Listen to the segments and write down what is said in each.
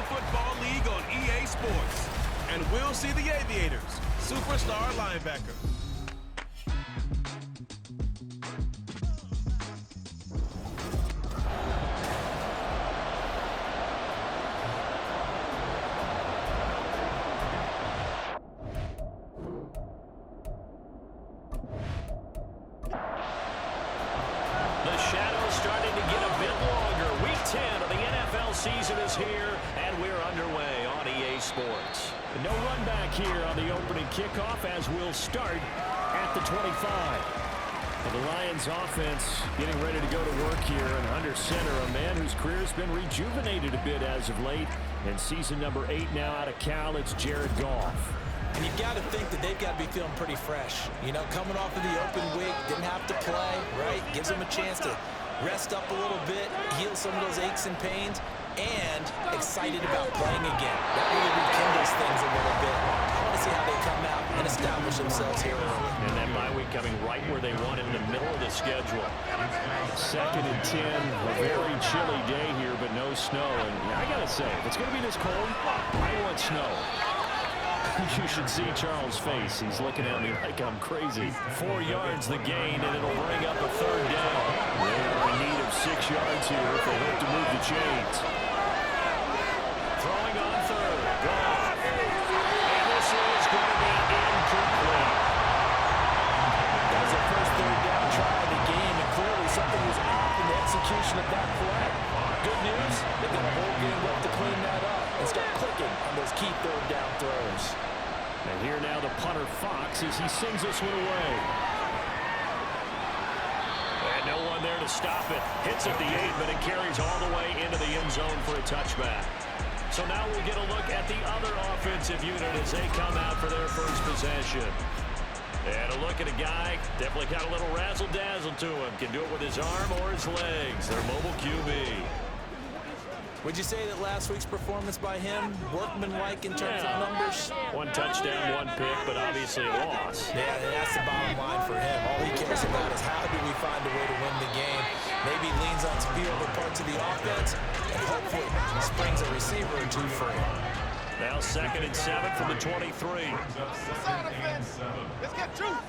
Football League on EA Sports. And we'll see the Aviators, superstar linebacker. The shadow's starting to get a bit longer. Week 10 of the NFL season is here, and we're underway on EA Sports. No run back here on the opening kickoff as we'll start at the 25. The Lions offense getting ready to go to work here, and under center, a man whose career has been rejuvenated a bit as of late. In season number 8 now out of Cal, it's Jared Goff. And you've got to think that they've got to be feeling pretty fresh. You know, coming off of the open week, didn't have to play, right? Gives them a chance to rest up a little bit, heal some of those aches and pains, and excited about playing again. That really rekindles things a little bit. I want to see how they come out and establish themselves here early. And that bye week coming right where they want it, in the middle of the schedule. 2nd and 10, a very chilly day here, but no snow. And I got to say, if it's going to be this cold, I want snow. You should see Charles' face. He's looking at me like I'm crazy. 4 yards the gain, and it'll bring up a 3rd down. They're in need of 6 yards here if they hope to move the chains. Throwing on 3rd. Goff. And this is going to be incomplete. That was the first 3rd down try of the game, and clearly something was off in the execution of that play. Good news, they've got a whole game left to clean that up and start clicking on those key 3rd down throws. And here now the punter Fox as he sings this one away. And no one there to stop it. Hits at the 8, but it carries all the way into the end zone for a touchback. So now we'll get a look at the other offensive unit as they come out for their first possession. And a look at a guy, definitely got a little razzle-dazzle to him. Can do it with his arm or his legs. Their mobile QB. Would you say that last week's performance by him, workmanlike in terms of numbers? 1 touchdown, 1 pick, but obviously a loss. Yeah, that's the bottom line for him. All he cares about is how do we find a way to win the game. Maybe leans on some few other parts of the offense, and hopefully springs a receiver or 2 free. Now 2nd and 7 from the 23. Let's get true.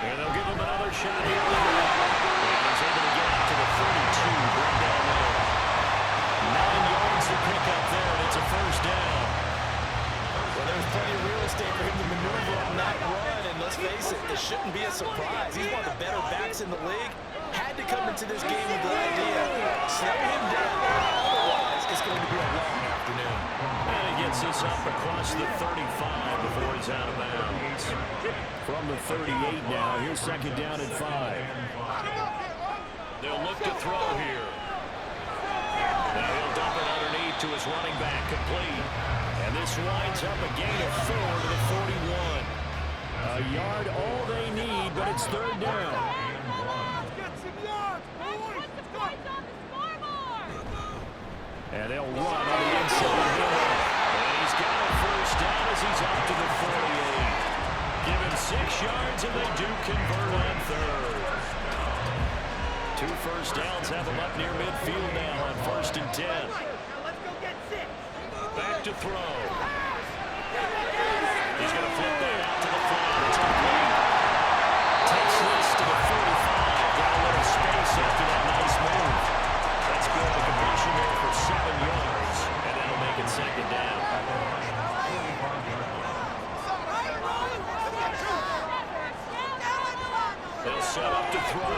And they'll give him another shot here. And he's able to get out to the 32. Bring down there. 9 yards to pick up there, and it's a 1st down. Well, there's plenty of real estate for him to maneuver on that run, and let's face it, it shouldn't be a surprise. He's one of the better backs in the league. Had to come into this game with the idea, slow him down. Otherwise, it's going to be a long afternoon. And he gets this up across the 35 before he's out of bounds. From the 38 now, here's 2nd down and 5. They'll look to throw here. Now he'll dump it underneath to his running back, complete. And this winds up a gain of 4 to the 41. A yard all they need, but it's 3rd down. And they'll run on the inside here. And he's got a 1st down as he's up to the 48. Give him 6 yards, and they do convert on 3rd. 2 1st downs have him up near midfield now on 1st and 10. Back to throw. He's going to flip that out to the flat. It's complete. Takes this to the 45. Got a little space after that nice move. That's good. The completion there for 7 yards, and that'll make it 2nd down. They'll set up to throw.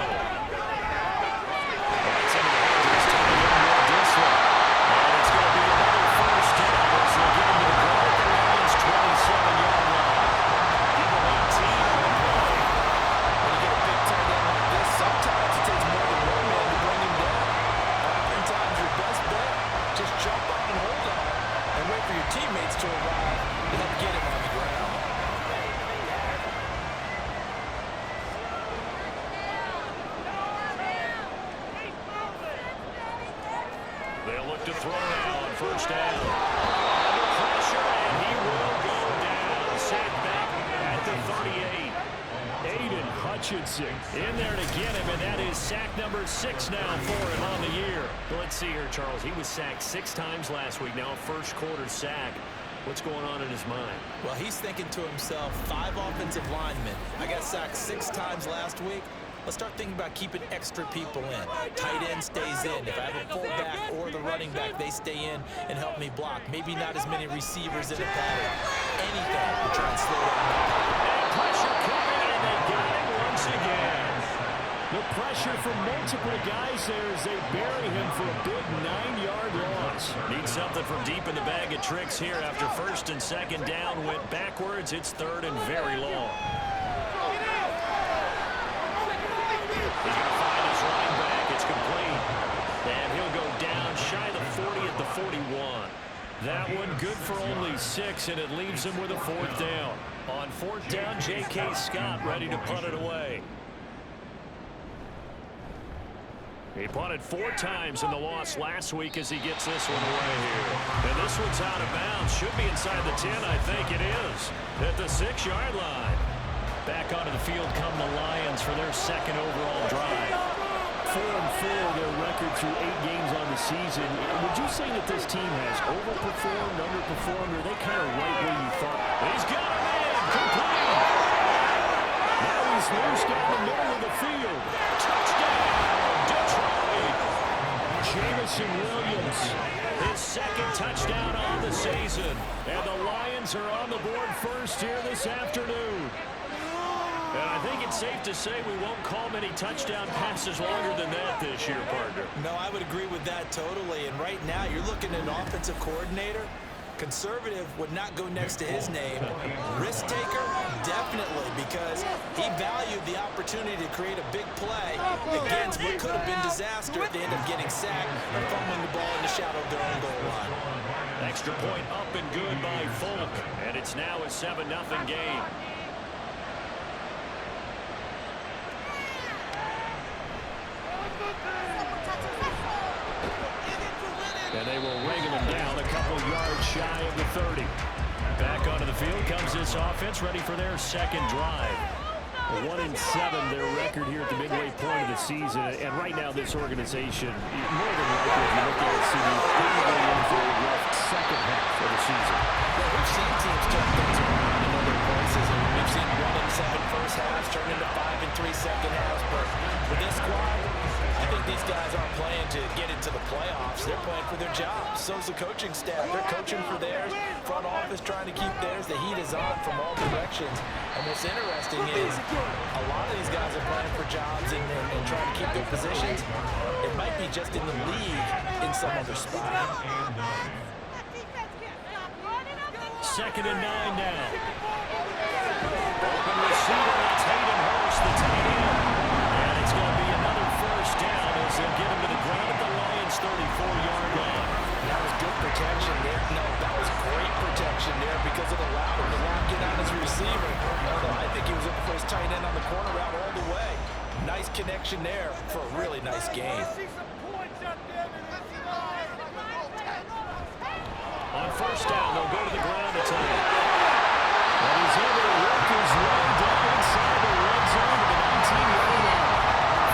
That's into the hands of his and it's going to be another 1st down as they get into the ball at the Lions' 27-yard line. Give them 18 on the play. When you get a big tight end like this, sometimes it takes more than one man to bring him down. Oftentimes, your best bet, just jump up and hold on and wait for your teammates to arrive to help get him on the ground. They'll look to throw now on 1st down. Under pressure, and he will go down. Set back at the 38. Aiden Richardson in there to get him, and that is sack number 6 now for him on the year. Well, let's see here, Charles. He was sacked 6 times last week. Now a first quarter sack. What's going on in his mind? Well, he's thinking to himself, 5 offensive linemen. I got sacked 6 times last week. Let's start thinking about keeping extra people in. Tight end stays in. If I have a fullback or the running back, they stay in and help me block. Maybe not as many receivers in a pattern. Anything to try and slow down my pattern. And pressure coming, and they got him once again. The pressure from multiple guys there as they bury him for a big 9-yard loss. Need something from deep in the bag of tricks here after first and second down went backwards. It's third and very long. He's going to find his running back. It's complete. And he'll go down shy of the 40 at the 41. That one good for only 6, and it leaves him with a 4th down. On 4th down, J.K. Scott ready to punt it away. He punted 4 times in the loss last week as he gets this one away here. And this one's out of bounds. Should be inside the 10, I think it is. At the 6-yard line. Back onto the field come the Lions for their 2nd overall drive. 4-4 their record through 8 games on the season. Would you say that this team has overperformed, underperformed, or are they kind of right where you thought? He's got him in. Complete. Now he's loose down the middle of the field. Touchdown. Jamison Williams, his 2nd touchdown on the season. And the Lions are on the board first here this afternoon. And I think it's safe to say we won't call many touchdown passes longer than that this year, partner. No, I would agree with that totally. And right now, you're looking at an offensive coordinator. Conservative would not go next to his name. Risk taker, definitely, because he valued the opportunity to create a big play against what could have been disaster if they end up getting sacked or fumbling the ball in the shadow of their own goal line. Extra point up and good by Folk, and it's now a 7-0 game. And they will wrangle him down a couple yards shy of the 30. Back onto the field comes this offense, ready for their 2nd drive. 1-7 their record here at the midway point of the season. And right now this organization, more than likely, if you look at it, they're going in for a rough 2nd half of the season. Well, we've seen teams turn things around in other places. And we've seen 1-7 first halves turn into 5-3 second halves. But for this squad, I think these guys aren't playing to get into the playoffs. They're playing for their jobs. So's the coaching staff. They're coaching for theirs. Front office trying to keep theirs. The heat is on from all directions. And what's interesting is a lot of these guys are playing for jobs and trying to keep their positions. It might be just in the league in some other spot. 2nd and 9 now. Open receiver, that's Hayden Hurst, the tight end. And it's going to be another first down as they'll get him to the ground at the Lions' 34-yard line. That was good protection there. No, that was great protection there because it allowed him to lock in on his receiver. Although I think he was looking for his tight end on the corner route all the way. Nice connection there for a really nice game. On first down, they'll go to the ground to take. And he's able to work his way down inside the red zone to the 19-yard line.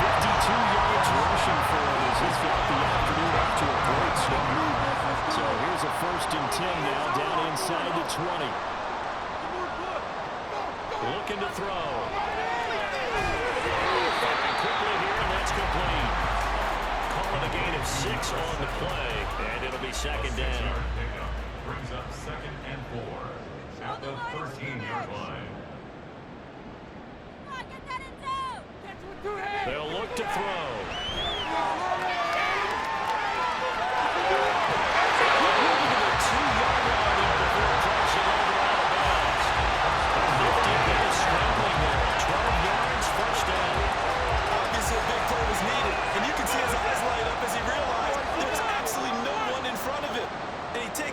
52 yards rushing for him as he's got the afternoon off to a great start. So here's a 1st and 10 now, down inside the 20. Looking to throw. Quickly here, and that's complete. Calling a gain of 6 on the play, and it'll be 2nd down. Brings up 2nd and 4 at the 13-yard line. They'll look to throw.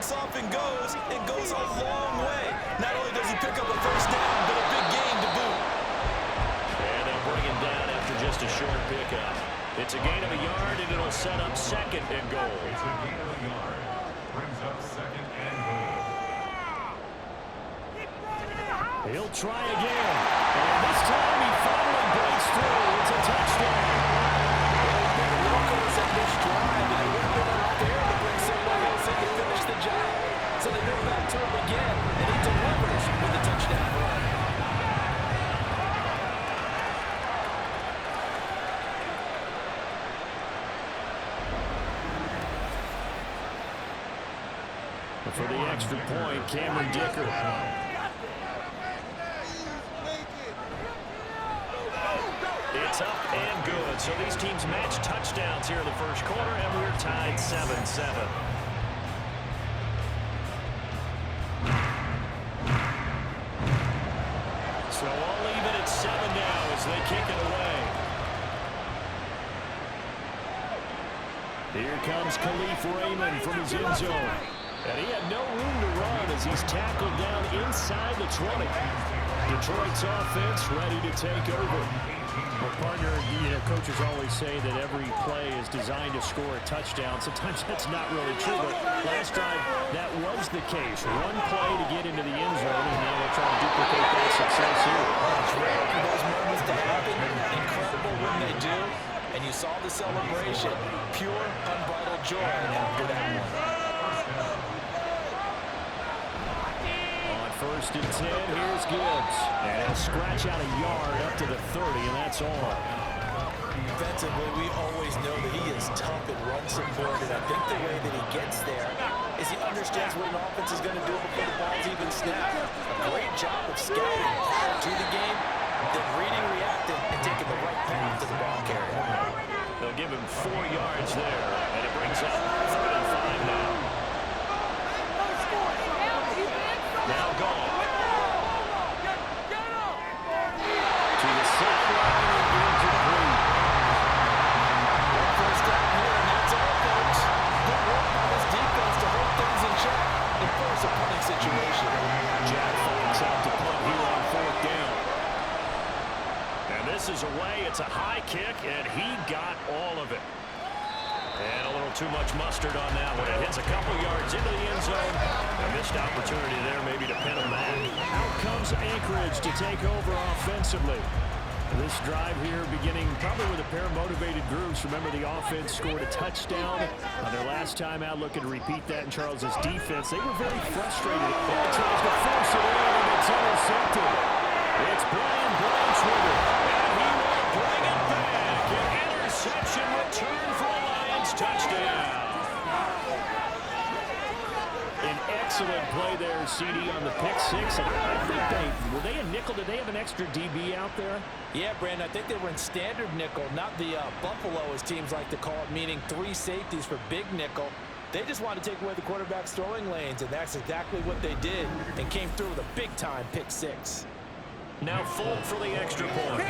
Off and goes a long way. Not only does he pick up a first down, but a big gain to boot. And they'll bring him down after just a short pickup. It's a gain of a yard, and it'll set up 2nd and goal. It's a gain of a yard. Brings up 2nd and goal. He'll try again. And this time he finally breaks a touchdown. Workhorse at this drive, and it would have been unfair to bring someone else in to finish the job. So they go back to him again, and he delivers with a touchdown run. For the extra point, Cameron Dicker. It's up and good. So these teams match touchdowns here in the first quarter, and we're tied 7-7. So all even at 7 now as they kick it away. Here comes Khalif Raymond from his end zone. And he had no room to run as he's tackled down inside the 20. Detroit's offense ready to take over. Well, partner, coaches always say that every play is designed to score a touchdown. Sometimes that's not really true, but last time that was the case. One play to get into the end zone, and now they'll try to duplicate that success here. It's rare for those moments to happen. Incredible when they do. And you saw the celebration. Pure, unbridled joy after that one. First and 10, here's Gibbs. And he'll scratch out a yard up to the 30, and that's all. Defensively, we always know that he is tough and runs support, and I think the way that he gets there is he understands what an offense is going to do before the ball's even snapped. A great job of scouting prior to the game, then reading, reacting, and taking the right path to the ball carrier. They'll give him 4 yards there, and it brings up 3rd and 5 now. Now gone. To the sideline and incomplete. First down here, and that's all, folks. Good work by this defense to hold things in check and force a punting situation. Jack Fox out to punt here on 4th down. And this is away. It's a high kick, and he got all of it. And a little too much mustard on that one. It hits a couple yards into the end zone. A missed opportunity there maybe to pin him back. Out comes Anchorage to take over offensively. This drive here beginning probably with a pair of motivated groups. Remember, the offense scored a touchdown on their last time out, looking to repeat that in Charles's defense. They were very frustrated. Ball tries to force it in, and it's intercepted. It's Brian Branch with it, and he will bring it back. An interception return for a Lions touchdown. An excellent play there, CD, on the pick six. And I think were they a nickel? Did they have an extra DB out there? Yeah, Brandon, I think they were in standard nickel, not the Buffalo, as teams like to call it, meaning 3 safeties for big nickel. They just wanted to take away the quarterback's throwing lanes, and that's exactly what they did, and came through with a big-time pick six. Now Folk for the extra point.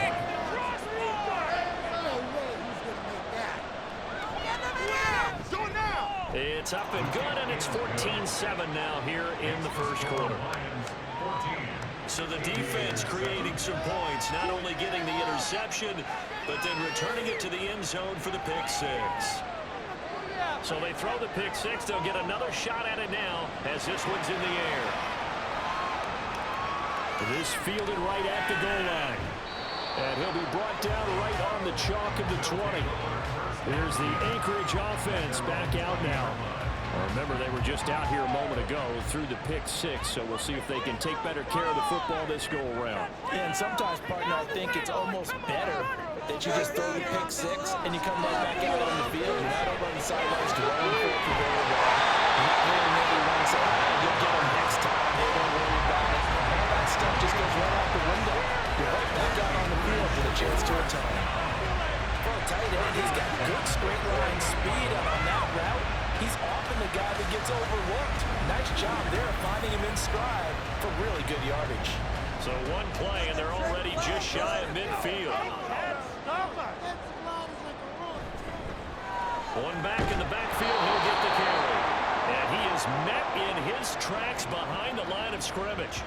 It's up and good, and it's 14-7 now here in the first quarter. So the defense creating some points, not only getting the interception, but then returning it to the end zone for the pick six. So they throw the pick six. They'll get another shot at it now as this one's in the air. This fielded right at the goal line. And he'll be brought down right on the chalk of the 20. Here's the Anchorage offense back out now. Remember, they were just out here a moment ago through the pick six, so we'll see if they can take better care of the football this go-around. And sometimes, partner, I think it's almost better that you just throw the pick six and you come right back out on the field. You're not over on the sidelines dwelling for it for very long. You're not hearing everyone say, oh, you'll get them next time. They don't worry about it. All that stuff just goes right out the window. You're right back out on the field with a chance to return. For a tight end, he's got good straight line speed, and on that route, he's often the guy that gets overlooked. Nice job there of finding him in stride for really good yardage. So one play, and they're already just shy of midfield. One back in the backfield, he'll get the carry. And he is met in his tracks behind the line of scrimmage.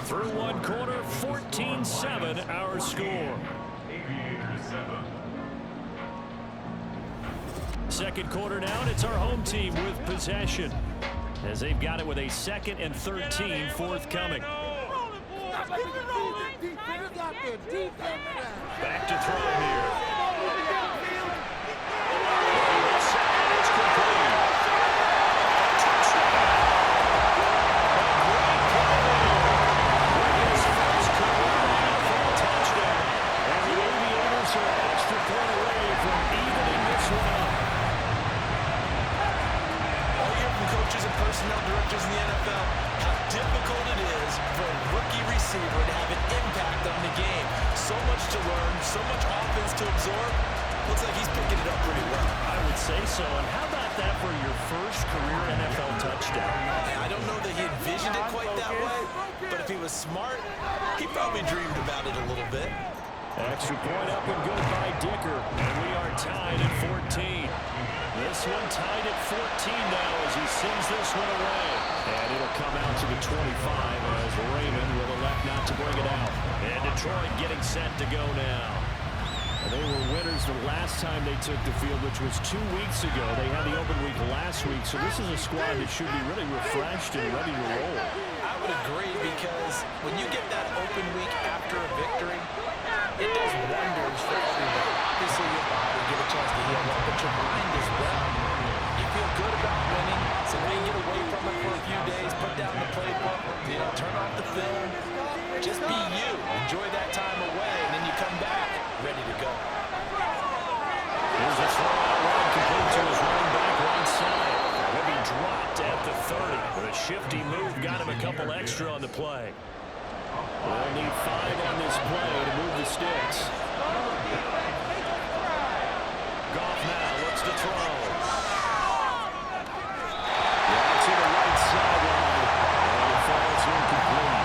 Through one quarter, 14-7 our score. Second quarter now, and it's our home team with possession, as they've got it with a 2nd and 13 forthcoming. Back to throw here. It's complete. His first career NFL touchdown. And the Aviators are an extra point away from evening this one up. All year from coaches and personnel directors in the NFL, how difficult it is for a rookie receiver to have an impact on the game. So much to learn, so much offense to absorb. Looks like he's picking it up pretty well. I would say so. And how about that for your first career NFL touchdown? I don't know that he envisioned it quite that way, but if he was smart, he probably dreamed about it a little bit. Extra point up and good by Dicker. And we are tied at 14. This one tied at 14 now as he sends this one away. And it'll come out to the 25 as Raymond will elect not to bring it out. And Detroit getting set to go now. They were winners the last time they took the field, which was 2 weeks ago. They had the open week last week, so this is a squad that should be really refreshed and ready to roll. I would agree, because when you get that open week after a victory, it does wonders for everybody. Obviously, your body get a chance to heal up, but your mind as well. You feel good about winning, so when you get away from it for a few days, put down the playbook, turn off the film, just be you. Enjoy that time away, and then you come back ready to go. Here's a throw out wide, complete to his running back right side. He'll be dropped at the 30. But a shifty move got him a couple extra on the play. We'll need 5 on this play to move the sticks. Goff now looks to throw. Right to the right sideline. And it falls incomplete.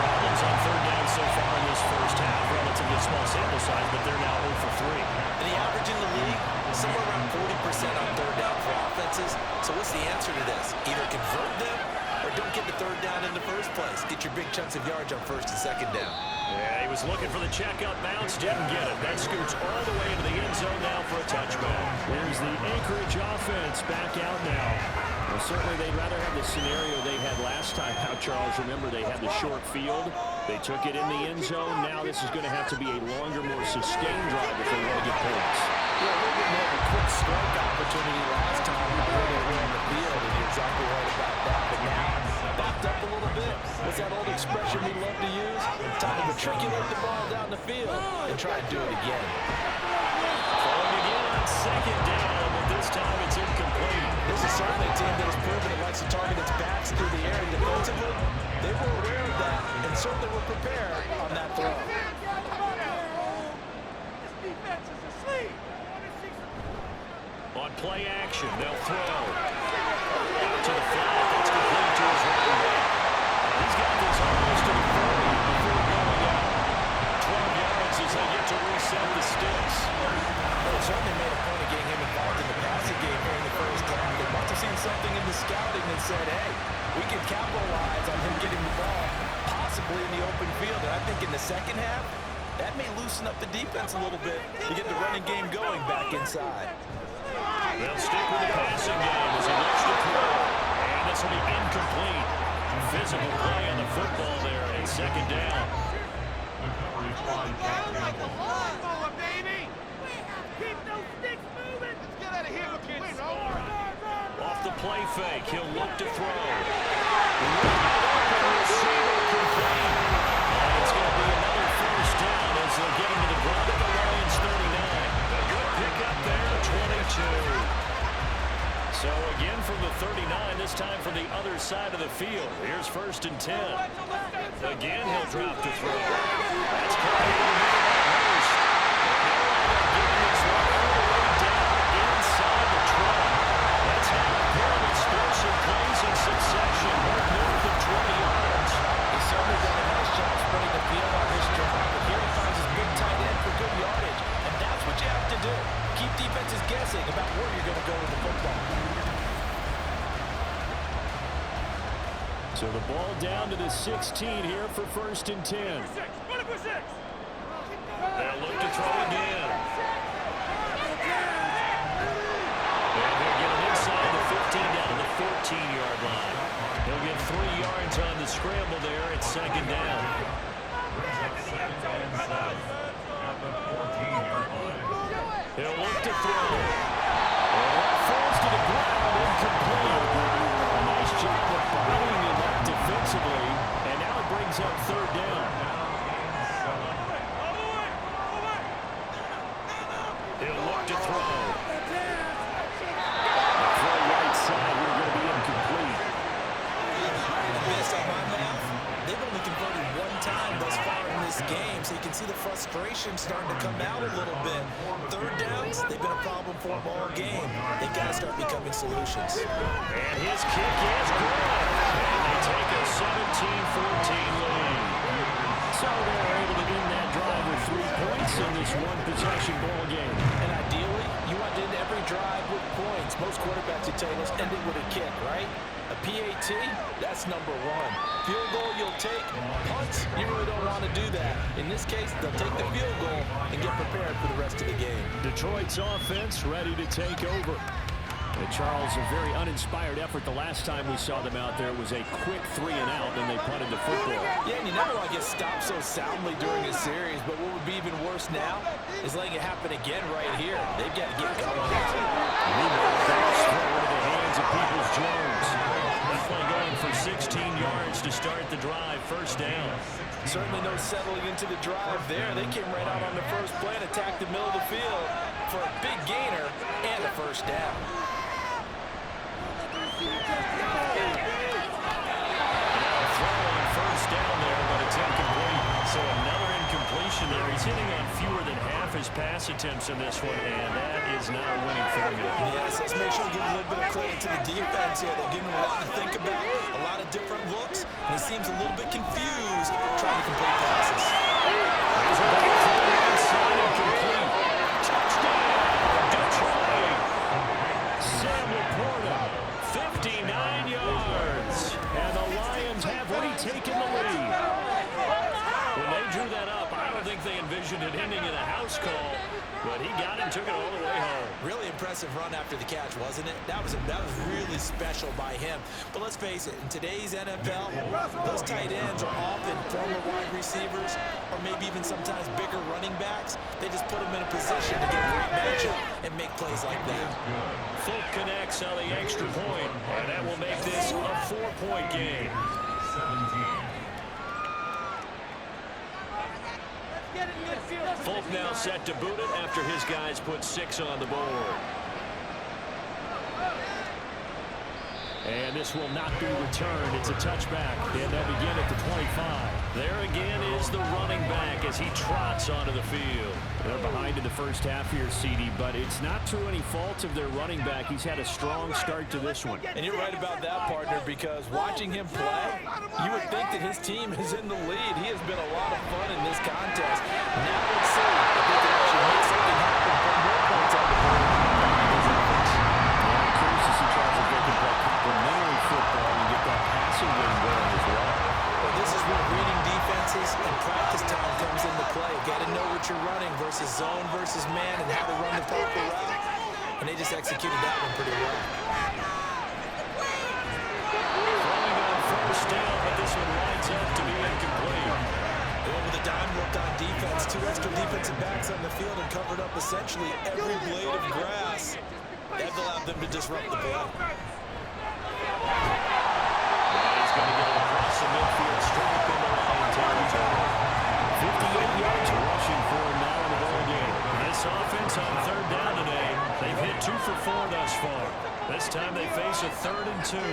Problems on third down so far in this first half. Relatively small sample size, but they're now 0 for 3. And the average in the league, somewhere around 40% on third down for offenses. So what's the answer to this? Either convert them or don't get the third down in the first place. Get your big chunks of yards on first and second down. Yeah, he was looking for the checkout bounce, didn't get it. That scoots all the way into the end zone now for a touchback. There's the Anchorage offense back out now. Well, certainly they'd rather have the scenario they had last time out, Charles. Remember, they had the short field. They took it in the end zone. Now this is going to have to be a longer, more sustained drive if they want to get points. Yeah, a little bit more of a quick strike opportunity last time. Not really around the field, and you're exactly right about that. But now, backed up a little bit. What's that old expression we love to use? Time to matriculate the ball down the field and try to do it again. Throwing again on second down, but this time it's incomplete. This is certainly a team that has proven it likes to target its backs through the air, and defensively, they were aware of that and certainly were prepared on that throw. On play action, they'll throw. Out to the flat, that's complete to his running back. He's got this almost to the 40 before going out. 12 yards as they get to reset the sticks. Well, it certainly made a point of getting him involved in the passing game during the first half. They must have seen something in the scouting that said, hey, we can capitalize on him getting the ball, possibly in the open field. And I think in the second half, that may loosen up the defense a little bit to get the running game going back inside. They'll stick with the passing game as he looks to throw. And this will be incomplete. Physical play on the football there at second down. The coverage by Jack Campbell. Off the play fake, he'll look to throw. Receiver complete. And it's going to be another first down as they'll get him to the ground at the Lions 39. A good pickup there, 22. So again from the 39, this time from the other side of the field. Here's 1st and 10. Again, he'll drop to throw. That's caught in the middle by Hurst. And he'll end up getting this one all the way down inside the 12. That's now a pair of explosive plays in succession, north of 20 yards. He's certainly done a nice job spreading the field on this drive, but here he finds his big tight end for good yardage, and that's what you have to do. Keep defenses guessing about where you're going to go with the football. So the ball down to the 16 here for 1st and 10. They'll look to throw again. And he'll get him inside the 15 down to the 14-yard line. He'll get 3 yards on the scramble there. It's second down. He'll look to throw. Falls to the ground, incomplete. A nice job of bodying him up defensively, and now it brings up third down. He'll look to throw. The throw right side here going to be incomplete. Based on my math, they've only converted 1 time thus far in this game, so you can see the frustration starting to come out a little bit. Third downs, they've been a problem for them all game. They've got to start becoming solutions. And his kick is good. And they take a 17-14 lead. So they're able to end that drive with 3 points in this one-possession ball game. And ideally, you want to end every drive with points. Most quarterbacks, you tell us, end it with a kick, right? A PAT, that's number 1. Field goal you'll take. Punts, you really don't want to do that. In this case, they'll take the field goal and get prepared for the rest of the game. Detroit's offense ready to take over. And Charles, a very uninspired effort. The last time we saw them out there was a quick 3 and out, and they punted the football. Yeah, and you never want to get stopped so soundly during a series, but what would be even worse now is letting it happen again right here. They've got to get going. Meanwhile, pass throw into the hands of Peoples-Jones. Definitely going for 16 yards to start the drive. First down. Certainly no settling into the drive there. They came right out on the first play and attacked the middle of the field for a big gainer and a first down. First down there, but it's incomplete. So another incompletion there. He's hitting on fewer than half his pass attempts in this one, and that is not a winning formula. Yes, let's make sure we give a little bit of credit to the defense here. They're giving him a lot to think about, a lot of different looks, and he seems a little bit confused trying to complete passes. There's a big throw inside and complete. Touchdown, Detroit. Sam Laporta, 59 yards. And the Lions have retaken the lead. When they drew that up, I don't think they envisioned it ending in a house call, but he got it and took it all the way home. Really impressive run after the catch, wasn't it? That was really special by him. But let's face it, in today's NFL, those tight ends are often former wide receivers or maybe even sometimes bigger running backs. They just put them in a position to get a great matchup and make plays like that. Folk connects on the extra point, and that will make this a 4-point game. 17. Folk now set to boot it after his guys put 6 on the board. And this will not be returned. It's a touchback, and they'll begin at the 25. There again is the running back as he trots onto the field. They're behind in the first half here, CD, but it's not through any fault of their running back. He's had a strong start to this one. And you're right about that, partner, because watching him play, you would think that his team is in the lead. He has been a lot of fun in this contest. Now let's see if they can actually make something happen for more points on the board. I'm curious to see Charles if they can play complementary football and get that passing game going as well. Well, this is where reading defenses and practice time comes into play. Got to know what you're running versus zone versus man and how to run the proper route. And they just executed that one pretty well. Throwing on first down, but this one winds up to be incomplete. They went with a dime look on defense. 2 extra defensive backs on the field and covered up essentially every blade of grass. That allowed them to disrupt the play. He's going to get it across the midfield, straight up into Lion territory. 58 yards rushing for him now in the ball game. This offense on third down today, they've hit 2 for 4 thus far. This time they face a 3rd and 2. There's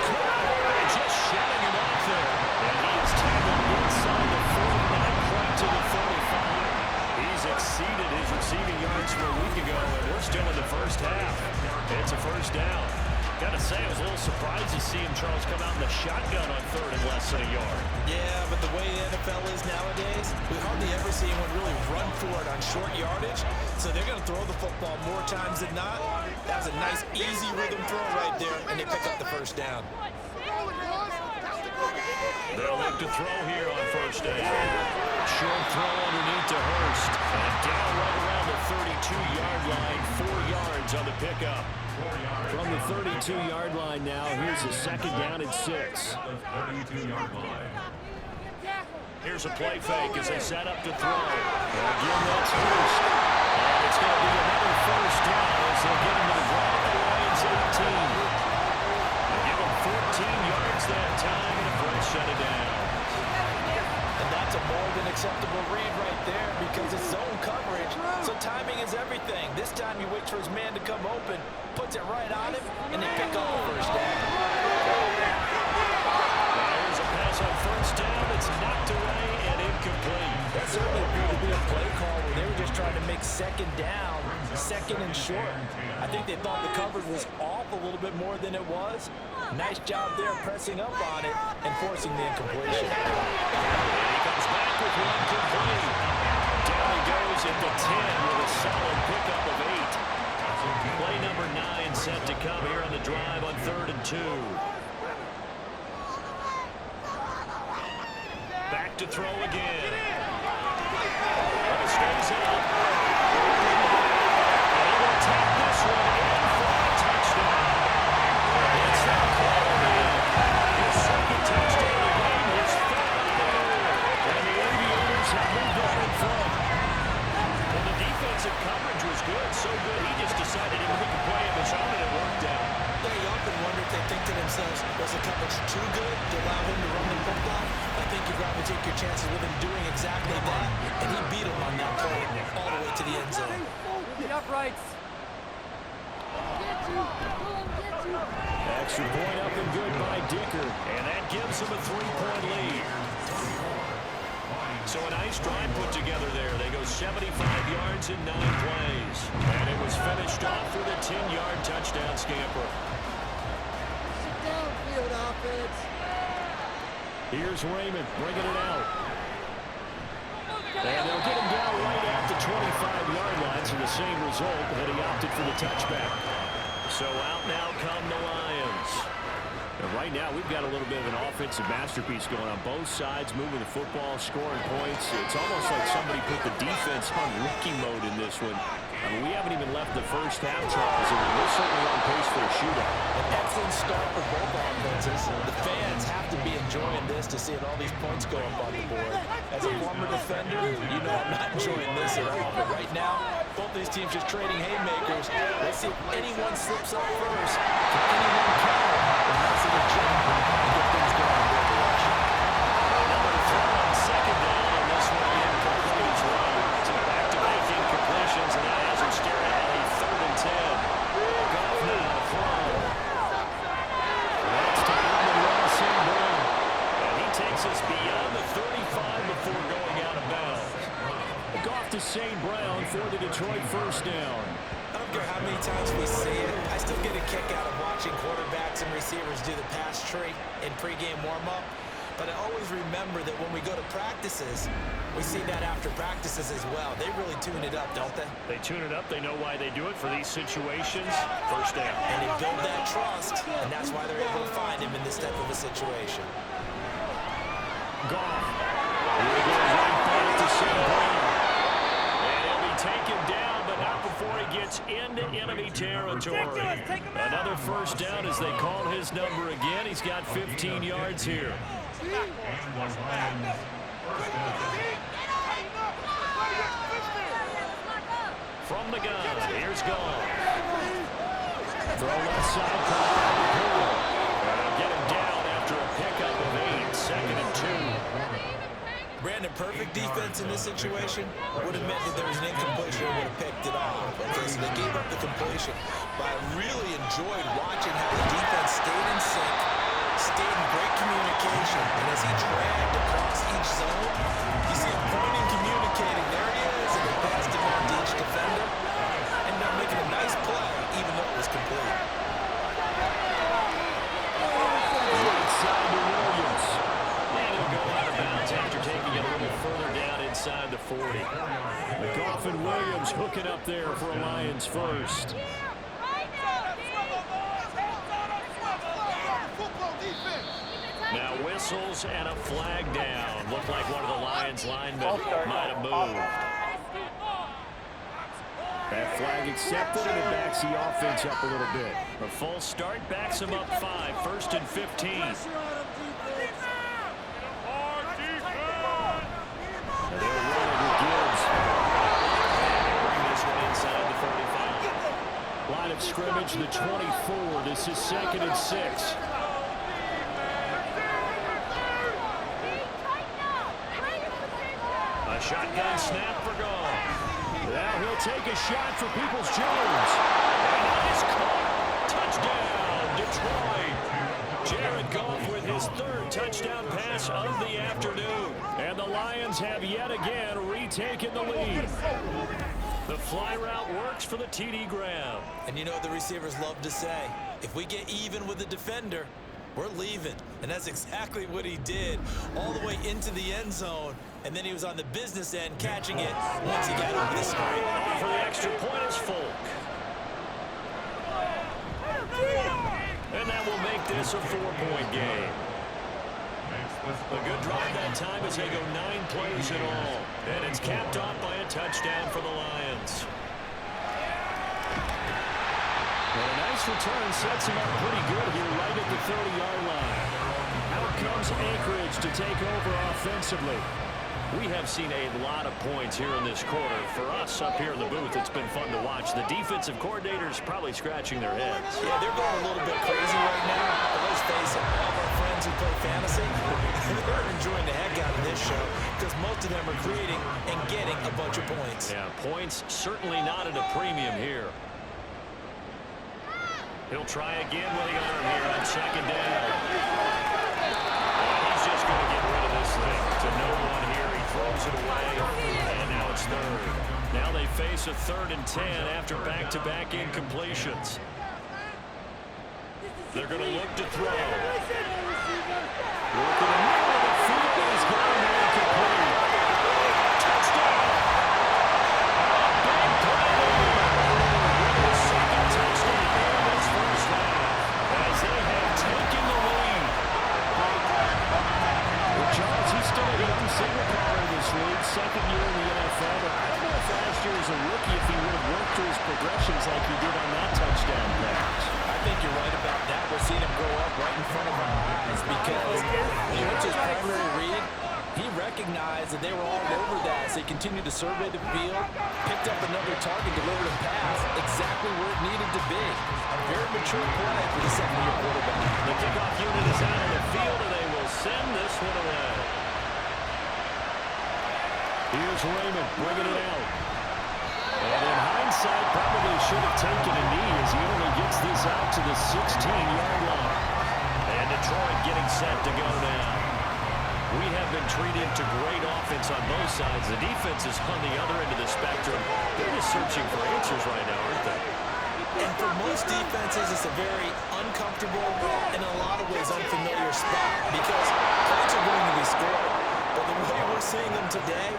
Cooper just shutting him off there. And he is tackled inside the 49 point to the 45. He's exceeded his receiving yards from a week ago, and we're still in the first half. It's a first down. Got to say, I was a little surprised to see him, Charles, come out in the shotgun on 3rd and less than a yard. Yeah, but the way the NFL is nowadays, we hardly ever see anyone really run for it on short yardage. So they're going to throw the football more times than not. That was a nice, easy rhythm throw right there, and they pick up the first down. They'll look to throw here on first down. Short throw underneath to Hurst. And down right around the 32-yard line. 4 yards on the pickup. From the 32-yard line now, here's a second down and 6. 32-yard line. Here's a play fake as they set up to throw. And again, that's Hurst. And it's going to be another first down as they get him to the ground at the Lions 18. They give him 14 yards that time, and a Brett shut it down. And that's a more than acceptable read right there because it's zone coverage, so timing is everything. This time he waits for his man to come open, puts it right on him, and they pick up the first down. Here's a pass on first down. It's knocked away and incomplete. That certainly appeared to be a play call where they were just trying to make second down, second and short. I think they thought the coverage was off a little bit more than it was. Nice job there pressing up on it and forcing the incompletion. And he comes back with one complete. Down he goes at the 10 with a solid pickup of 8. Play number 9 set to come here on the drive on 3rd and 2. Back to throw again. Stays up. And he will take this one in for a touchdown. It's that call now. His second touchdown of the game, his 3rd. And the Aviators have moved on in front. Well, the defensive coverage was good, so good he just decided to make a play of his own, and it worked out. They often wonder if they think to themselves, was the coverage too good to allow him to run the football? I think you'd rather take your chances with him doing exactly that, and he beat him on that play all the way to the end zone. The uprights. Extra point up and good by Dicker. And that gives him a 3-point lead. So a nice drive put together there. They go 75 yards in 9 plays. And it was finished off with a 10-yard touchdown scamper. Sit down, field offense. Here's Raymond bringing it out. And they'll get him down right at the 25-yard line, so the same result, but he opted for the touchback. So out now come the Lions. And right now, we've got a little bit of an offensive masterpiece going on both sides, moving the football, scoring points. It's almost like somebody put the defense on rookie mode in this one. I mean, we haven't even left the first half, Charles, and we're certainly on pace for a shootout. An excellent start for both offenses. The fans have to be enjoying this to see all these points go up on the board. As a former defender, you know I'm not enjoying this at all. But right now, both these teams just trading haymakers. Let's see if anyone slips up first. Can anyone counter? And that's a jump and get things going in the right direction. Number 4 on second down, and this one incomplete as well. So back-to-back incompletions, and that has him staring at a 3rd and 10. Goff now from. That's to the St. Brown. And he takes us beyond the 35 before going out of bounds. Goff to St. Brown for the Detroit first down. I don't care how many times we see it, I still get a kick out of watching quarterbacks and receivers do the pass tree in pregame warm-up. But I always remember that when we go to practices, we see that after practices as well. They really tune it up, don't they? They tune it up. They know why they do it for these situations. First down. And they build that trust, and that's why they're able to find him in this type of a situation. Goff. We're going right back to St. Brown. And he'll be taken down, but not before he gets into enemy territory. Another first down as they call his number again. He's got 15 yards here. And the Lions first down. From the gun, here's Goff. Throw left side, caught by the pool. And they'll get him down after a pickup of 8, 2nd and 2. Brandon, perfect defense in this situation would have meant that there was an incompletion and would have picked it off. Okay, so they gave up the completion. But I really enjoyed watching how the defense stayed in sync, stayed in great communication, and as he dragged across each zone, you see him pointing, communicating. There he is, and they passed him on to each defender. Ended up making a nice play, even though it was complete. Right side to Williams. And he'll go out of bounds after taking it a little further down inside the 40. Goff and Williams hooking up there for a Lions first. Now whistle whistles and a flag down. Looked like one of the Lions linemen might have moved. That flag accepted, and it backs the offense up a little bit. A full start backs him up 5, 1st and 15. And they'll run it with Gibbs. Bring this one inside the 35. Line of scrimmage, the 24. This is 2nd and 6. A shotgun snap for Goff. Now he'll take a shot for Peoples-Jones. And that is caught. Touchdown, Detroit. Jared Goff with his 3rd touchdown pass of the afternoon. And the Lions have yet again retaken the lead. The fly route works for the TD grab. And you know what the receivers love to say? If we get even with the defender, we're leaving. And that's exactly what he did, all the way into the end zone. And then he was on the business end catching it once he got over the screen. For the extra point is Folk. And that will make this a 4-point game. A good drive that time as they go 9 plays in all. And it's capped off by a touchdown for the Lions. And a nice return sets him up pretty good here right at the 30-yard line. Out comes Anchorage to take over offensively. We have seen a lot of points here in this quarter. For us up here in the booth, it's been fun to watch. The defensive coordinators probably scratching their heads. Yeah, they're going a little bit crazy right now. But let's face it, all of our friends who play fantasy, they're enjoying the heck out of this show because most of them are creating and getting a bunch of points. Yeah, points certainly not at a premium here. He'll try again with the arm here on 2nd down. He's just going to get rid of this thing to no one here. He throws it away, and now it's 3rd. Now they face a 3rd and 10 after back-to-back incompletions. They're going to look to throw. Working the middle of the field, he's got him incomplete. Touchdown! Big play! The 2nd touchdown here in this first half as they have taken the lead. Well, Charles, he's still a young single power in this league, 2nd year in the NFL. But I don't know if last year as a rookie if he would have worked through his progressions like he did on that touchdown pass. I think you're right about that. We're seeing him grow up right in front of our eyes because what's his primary read? He recognized that they were all over that, so he continued to survey the field, picked up another target, delivered a pass exactly where it needed to be. A very mature play for the 2nd-year quarterback. The kickoff unit is out on the field, and they will send this one away. Here's Raymond bringing it out. And in hindsight, probably should have taken a knee as he only gets this out to the 16-yard line. And Detroit getting set to go now. We have been treated to great offense on both sides. The defense is on the other end of the spectrum. They're just searching for answers right now, aren't they? And for most defenses, it's a very uncomfortable and in a lot of ways unfamiliar spot because points are going to be scored. But the way we're seeing them today,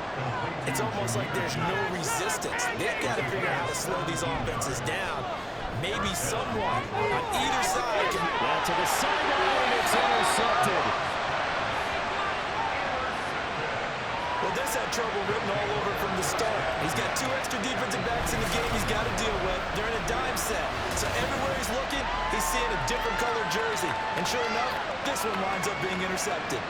it's almost like there's no resistance. They've got to figure out how to slow these offenses down. Maybe someone on either side can... Now to the sideline, it's intercepted. Well, this had trouble written all over from the start. He's got 2 extra defensive backs in the game he's got to deal with. They're in a dime set. So everywhere he's looking, he's seeing a different colored jersey. And sure enough, this one winds up being intercepted.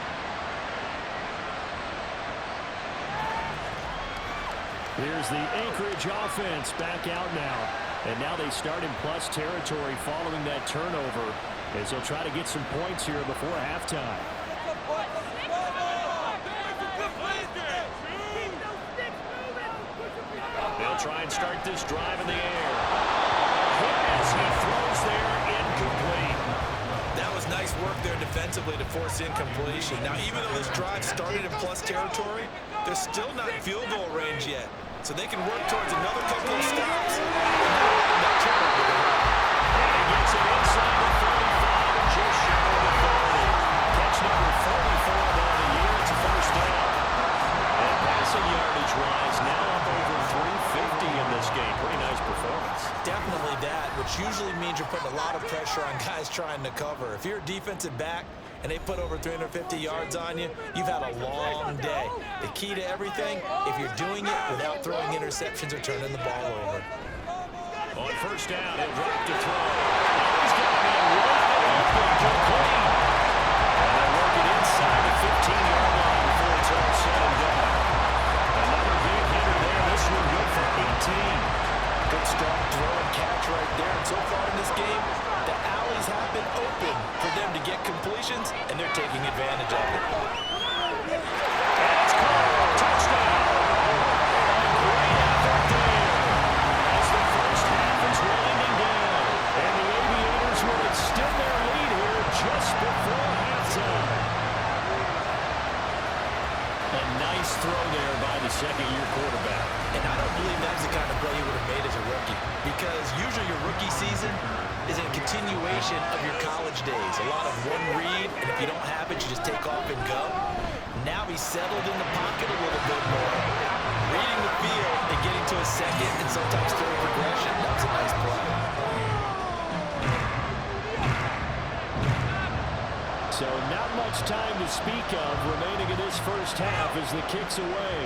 Here's the Anchorage offense back out now. And now they start in plus territory following that turnover as they'll try to get some points here before halftime. They'll try and start this drive in the air. As he throws there, incomplete. That was nice work there defensively to force incompletion. Now, even though this drive started in plus territory, they're still not in field goal range yet. So they can work towards another couple of stops. And he gets it inside the 35 and just shy of the 30. Catch number 44 on the year. It's a first down. And passing yardage rise now up over 350 in this game. Pretty nice performance. Definitely that, which usually means you're putting a lot of pressure on guys trying to cover. If you're a defensive back, and they put over 350 yards on you, you've had a long day. The key to everything, if you're doing it without throwing interceptions or turning the ball over. On first down, he'll drop to throw. He's got a man right open, complete. And they'll work it inside the 15-yard line before it's all said and done. Another big hitter there. This one good for 18. Good strong throw and catch right there. And so far in this game, the alleys have been open for them to get completions, and they're taking advantage of it. And it's called. Touchdown. Great effort there. As the first half is winding down. And the Aviators will extend their lead here just before halftime. A nice throw there by the second-year quarterback. And I don't believe that's the kind of play he would have made as a rookie, because usually your rookie season is a continuation of your college days. A lot of one read, and if you don't have it, you just take off and go. Now he's settled in the pocket a little bit more, reading the field and getting to a second and sometimes third progression. That was a nice play. So not much time to speak of remaining in this first half as the kick's away.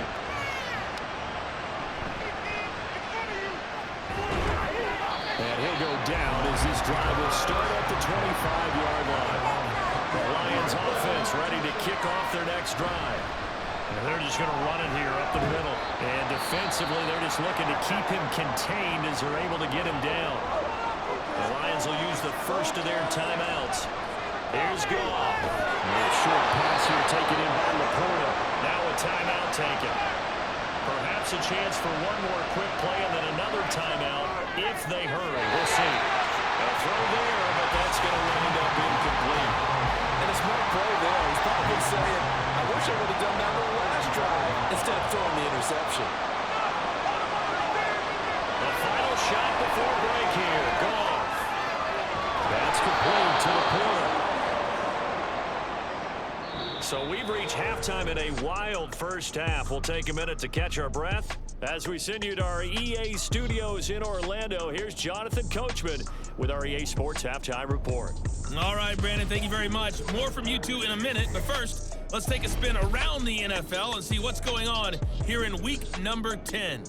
And he'll go down as this drive will start at the 25-yard line. The Lions offense ready to kick off their next drive. And they're just going to run it here up the middle. And defensively, they're just looking to keep him contained as they're able to get him down. The Lions will use the first of their timeouts. Here's Goff. A short pass here taken in by Laporta. Now a timeout taken. Perhaps a chance for one more quick play and then another timeout if they hurry. We'll see. A throw there, but that's going to wind up incomplete. And a smart play there. He's probably saying, I wish I would have done that on the last drive instead of throwing the interception. The final shot before break here. Goff. That's complete to Laporta. So we've reached halftime in a wild first half. We'll take a minute to catch our breath as we send you to our EA studios in Orlando. Here's Jonathan Coachman with our EA Sports Halftime Report. All right, Brandon, thank you very much. More from you two in a minute, but first, let's take a spin around the NFL and see what's going on here in week number 10.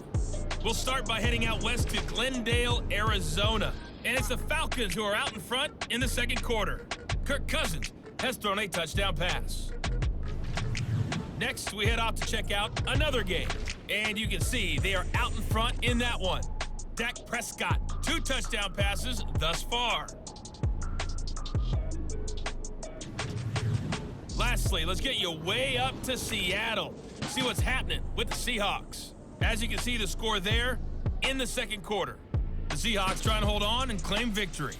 We'll start by heading out west to Glendale, Arizona. And it's the Falcons who are out in front in the second quarter. Kirk Cousins has thrown a touchdown pass. Next, we head off to check out another game. And you can see they are out in front in that one. Dak Prescott, 2 touchdown passes thus far. Lastly, let's get you way up to Seattle. See what's happening with the Seahawks. As you can see, the score there in the second quarter. The Seahawks trying to hold on and claim victory.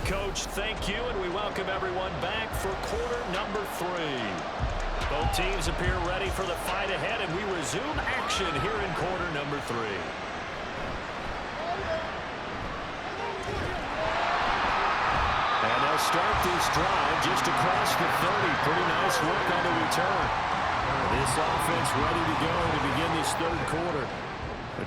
Coach, thank you, and we welcome everyone back for quarter number 3. Both teams appear ready for the fight ahead, and we resume action here in quarter number 3. And they'll start this drive just across the 30. Pretty nice work on the return. This offense ready to go to begin this third quarter.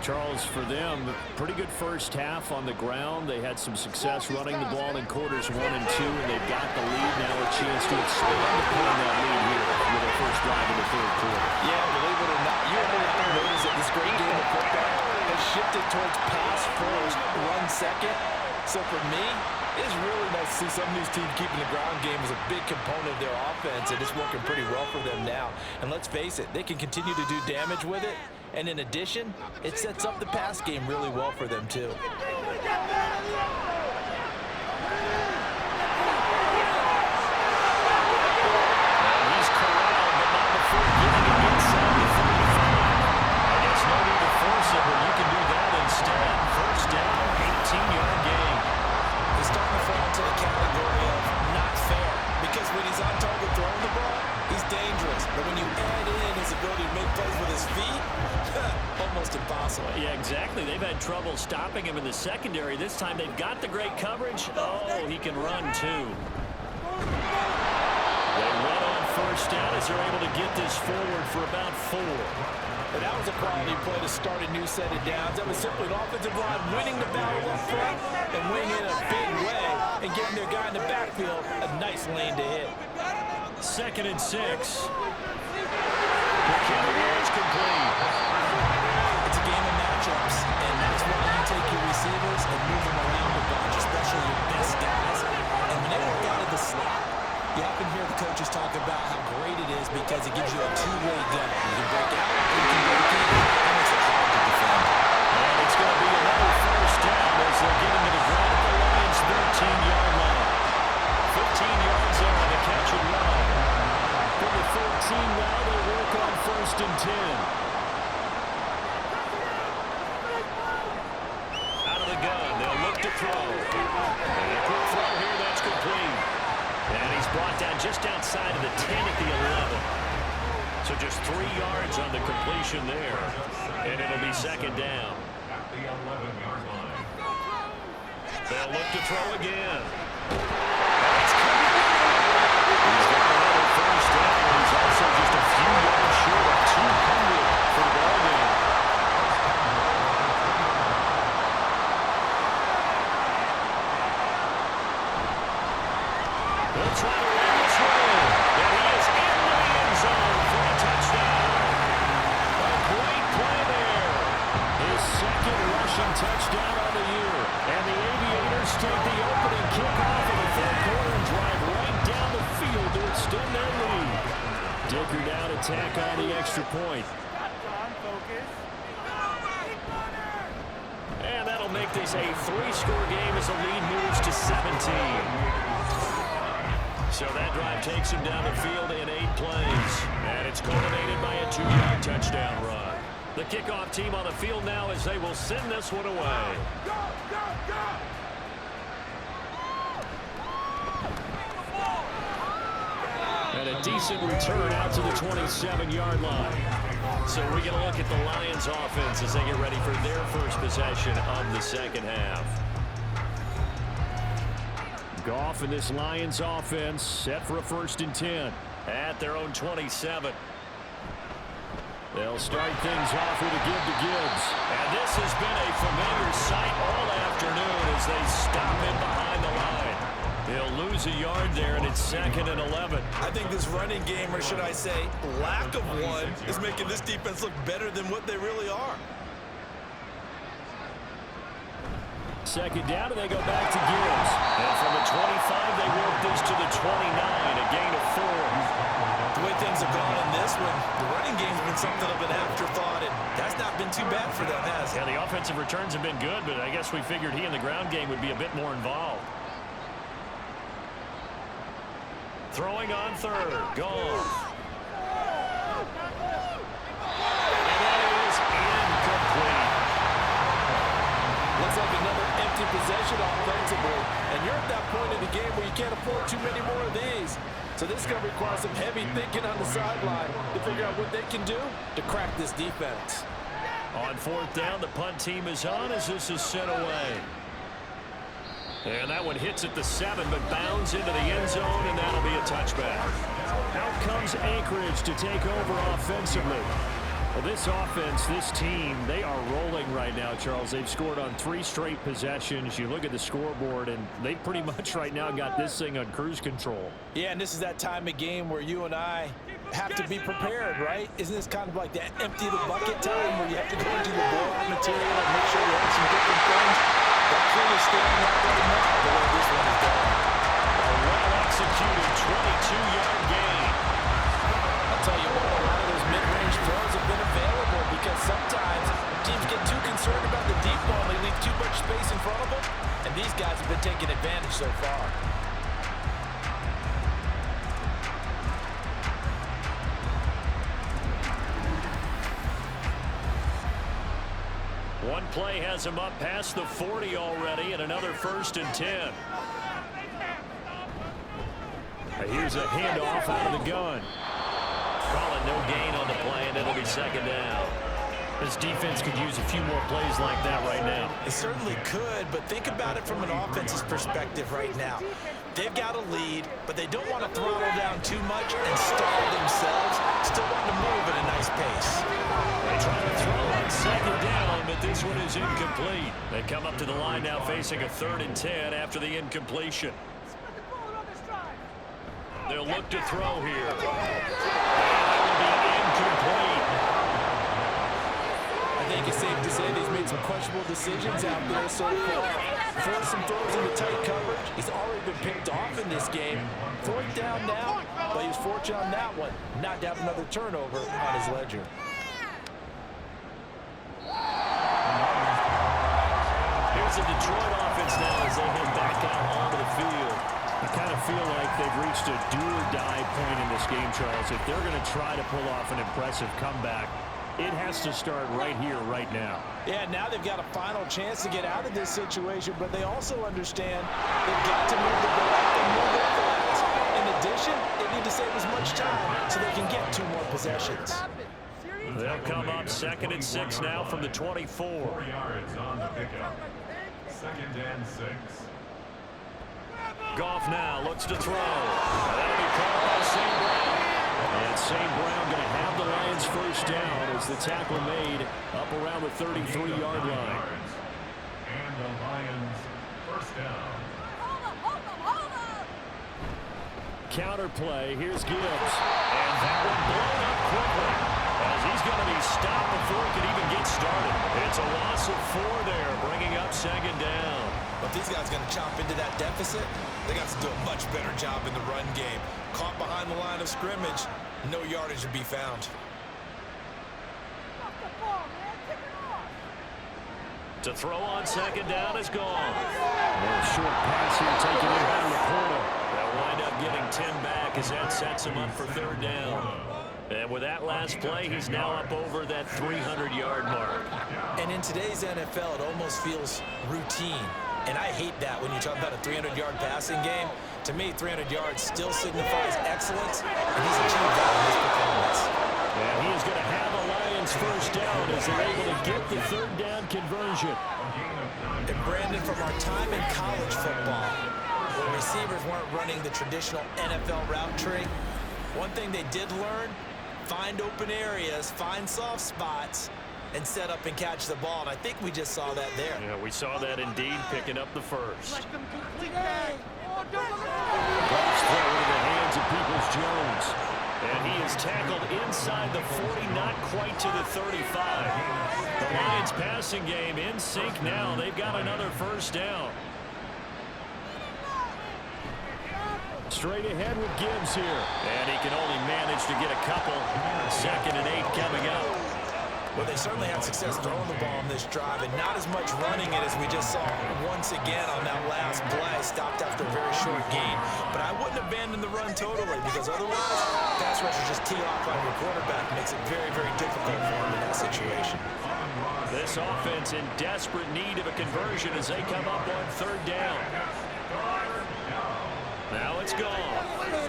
Charles, for them, pretty good first half on the ground. They had some success running the ball in quarters 1 and 2, and they've got the lead now, a chance to expand upon that lead here with their first drive in the third quarter. Yeah, believe it or not, you're going to notice that this great game of football has shifted towards pass first, run second. So for me, it's really nice to see some of these teams keeping the ground game as a big component of their offense, and it's working pretty well for them now. And let's face it, they can continue to do damage with it. And in addition, it sets up the pass game really well for them, too. He's corralled, but not before getting it inside the 35. I guess no need to force it, but you can do that instead. First down, 18-yard gain. He's starting to fall into the category of not fair, because when he's on target throwing the ball, he's dangerous. But when you add in his ability impossible. Yeah, exactly. They've had trouble stopping him in the secondary. This time they've got the great coverage. Oh, he can run too. They run on first down as they're able to get this forward for about 4. And that was a quality play to start a new set of downs. That was simply an offensive line winning the battle up front and winning in a big way and getting their guy in the backfield a nice lane to hit. 2nd and 6. McKinnon is complete. It's a game of matchups, and that's why you take your receivers and move them around a bunch, especially your best guys. And when they work out of the slot, you often hear the coaches talk about how great it is because it gives you a two-way gun. You can break out, you can break in, and it's hard to defend. And it's going to be another first down as they'll get him to the ground at the Lions' 13-yard line. 15 yards there on the catch and run. For the 13 now, they work on 1st and 10. Out of the gun, they'll look to throw. And a quick throw here, that's complete. And he's brought down just outside of the 10 at the 11. So just 3 yards on the completion there. And it'll be 2nd down. At the 11-yard line. They'll look to throw again. He's got another first down. He's also just a few yards short of 200 for the ball game. They'll try to run this one. And he is in the end zone for a touchdown. A great play there. His 2nd rushing touchdown on the year. And the Aviators take the opening kickoff in the 3rd quarter and drive right down the field to extend their lead. Dicker down to tack on the extra point. And that'll make this a 3-score game as the lead moves to 17. So that drive takes him down the field in 8 plays. And it's culminated by a 2-yard touchdown run. The kickoff team on the field now as they will send this one away. And a decent return out to the 27-yard line. So we're going to look at the Lions offense as they get ready for their first possession of the 2nd half. Goff and this Lions offense set for a 1st and 10. At their own 27. They'll start things off with a give to Gibbs. And this has been a familiar sight all afternoon as they stop in behind the line. They'll lose a yard there, and it's 2nd and 11. I think this running game, or should I say lack of one, is making this defense look better than what they really are. 2nd down, and they go back to Gibbs. And from the 25, they work this to the 29, a gain of 4. The way things have gone in this one, the running game's been something of an afterthought, and that's not been too bad for them, has it? Yeah, the offensive returns have been good, but I guess we figured he in the ground game would be a bit more involved. Throwing on 3rd. Goff. And that is incomplete. Looks like another empty possession offensively, and you're at that point in the game where you can't afford too many more of these. So this is going to require some heavy thinking on the sideline to figure out what they can do to crack this defense. On 4th down, the punt team is on as this is sent away. And that one hits at the 7, but bounds into the end zone, and that'll be a touchback. Out comes Anchorage to take over offensively. Well, this offense, this team, they are rolling right now, Charles. They've scored on 3 straight possessions. You look at the scoreboard, and they pretty much right now got this thing on cruise control. Yeah, and this is that time of game where you and I have to be prepared, right? Isn't this kind of like that empty the bucket time where you have to go into the board material and make sure you have some different things? That crew is standing up right now the way this one is going. A well-executed 22-yard gain. I'll tell you what, a lot of those mid-range throws have been available because sometimes teams get too concerned about the deep ball. They leave too much space in front of them, and these guys have been taking advantage so far. One play has him up past the 40 already, and another 1st and 10. Here's a handoff out of the gun. Call it no gain on the play, and it'll be 2nd down. This defense could use a few more plays like that right now. It certainly could, but think about it from an offense's perspective right now. They've got a lead, but they don't want to throttle down too much and stall themselves. Still want to move at a nice pace. They try to throw on second down, but this one is incomplete. They come up to the line now facing a 3rd and 10 after the incompletion. They'll look to throw here. And that will be incomplete. I think it's safe to say that he's made some questionable decisions out there so far. Forced some throws into tight coverage. He's already been picked off in this game. 4th down now, but he was fortunate on that one not to have another turnover on his ledger. Here's the Detroit offense now as they head back out onto the field. I kind of feel like they've reached a do-or-die point in this game, Charles. If they're going to try to pull off an impressive comeback, it has to start right here, right now. Yeah, now they've got a final chance to get out of this situation, but they also understand they've got to move the ball and move it fast. In addition, they need to save as much time so they can get 2 more possessions. They'll come up 2nd and 6 now from the 24. 4 yards on the pickup. 2nd and 6. Goff now looks to throw. That'll be caught by St. Brown. And St. Brown going to have the Lions first down as the tackle made up around the 33-yard line. And the Lions first down. Counter play. Here's Gibbs. And that one blown up quickly as he's going to be stopped before he can even get started. It's a loss of 4 there, bringing up 2nd down. But these guys are going to chomp into that deficit. They got to do a much better job in the run game. Caught behind the line of scrimmage, no yardage to be found. To throw on 2nd down is gone. A short pass here taken in down the corner. They'll wind up getting 10 back as that sets him up for 3rd down. And with that last play, he's now up over that 300-yard mark. And in today's NFL, it almost feels routine. And I hate that when you talk about a 300-yard passing game. To me, 300 yards still signifies excellence, and he's achieved that in this performance. And he is going to have a Lions first down as they're able to get the 3rd down conversion. And Brandon, from our time in college football, where receivers weren't running the traditional NFL route tree, one thing they did learn, find open areas, find soft spots, and set up and catch the ball. And I think we just saw that there. Yeah, we saw that indeed, picking up the first. Goff's throw into the hands of Peoples-Jones. And he is tackled inside the 40, not quite to the 35. The Lions passing game in sync now. They've got another first down. Straight ahead with Gibbs here. And he can only manage to get a couple. 2nd and 8 coming up. Well, they certainly had success throwing the ball on this drive, and not as much running it as we just saw once again on that last play. Stopped after a very short gain. But I wouldn't abandon the run totally, because otherwise, pass rushers just tee off on your quarterback. Makes it very, very difficult for him in that situation. This offense in desperate need of a conversion as they come up on 3rd down. Now it's gone. It's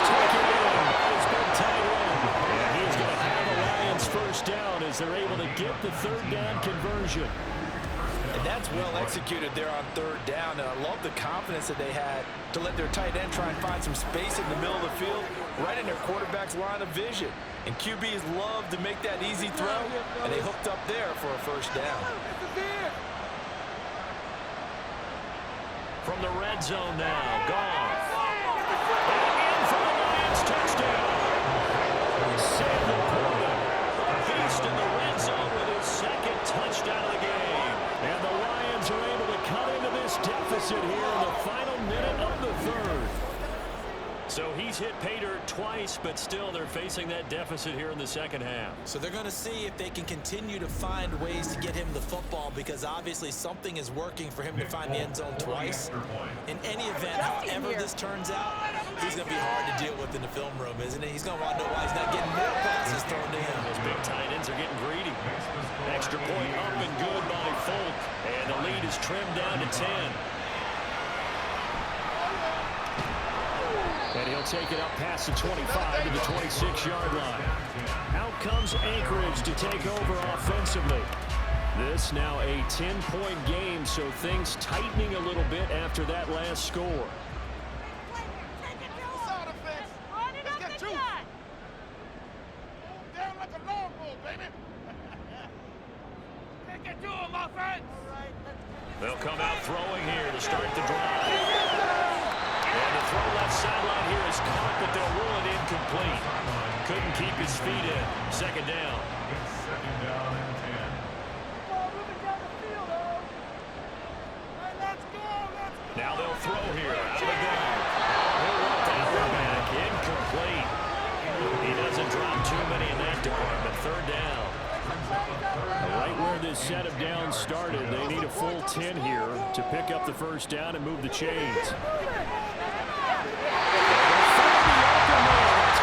taken in. It's been tight end. And he's going to have a Lions first down as they're able to get the 3rd down conversion. And that's well executed there on 3rd down. And I love the confidence that they had to let their tight end try and find some space in the middle of the field, right in their quarterback's line of vision. And QBs love to make that easy throw, and they hooked up there for a first down. From the red zone now, Goff. And in for the Lions touchdown. Sam Laporta, a beast in the red zone with his 2nd touchdown of the game. And the Lions are able to cut into this deficit here in the final minute of the 3rd. So he's hit pay dirt twice, but still they're facing that deficit here in the 2nd half. So they're going to see if they can continue to find ways to get him the football, because obviously something is working for him to find the end zone twice. In any event, however this turns out, he's going to be hard to deal with in the film room, isn't he? He's going to want to know why he's not getting more passes thrown to him. Those big tight ends are getting greedy. Extra point up and good by Folk. And the lead is trimmed down to 10. And he'll take it up past the 25 to the 26-yard line. Out comes Anchorage to take over offensively. This now a 10-point game, so things tightening a little bit after that last score. They'll come out throwing here to start the drive. And the throw left sideline here is caught, but they'll rule it incomplete. Couldn't keep his feet in. Second down. Second down and 10. Now they'll throw here. Out of the gun. He'll run that one back. Incomplete. He doesn't drop too many in that department. Third down. Right where this set of downs started, they need a full 10 here to pick up the first down and move the chains. That's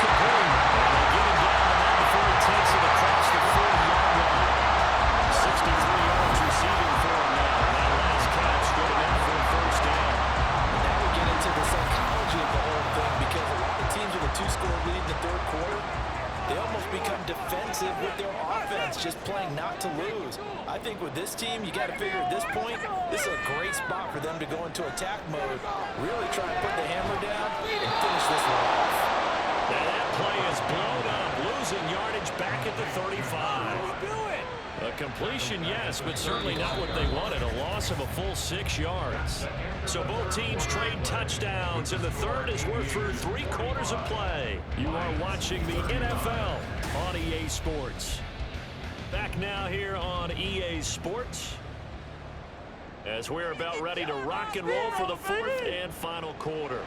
complete. And they get him down the line before he takes it across the 40-yard line. 63 yards receiving for him now. That last catch good enough for a first down. Now we get into the psychology of the whole thing, because a lot of teams with a 2-score lead in the third quarter, they almost become defensive with their offense, just playing not to lose. I think with this team, you got to figure at this point, this is a great spot for them to go into attack mode, really try and put the hammer down and finish this one off. Now that play is blown up, losing yardage back at the 35. A completion, yes, but certainly not what they wanted. A loss of a full 6 yards. So both teams trade touchdowns, and the third as we're through 3 quarters of play. You are watching the NFL on EA Sports. Back now here on EA Sports, as we're about ready to rock and roll for the fourth and final quarter.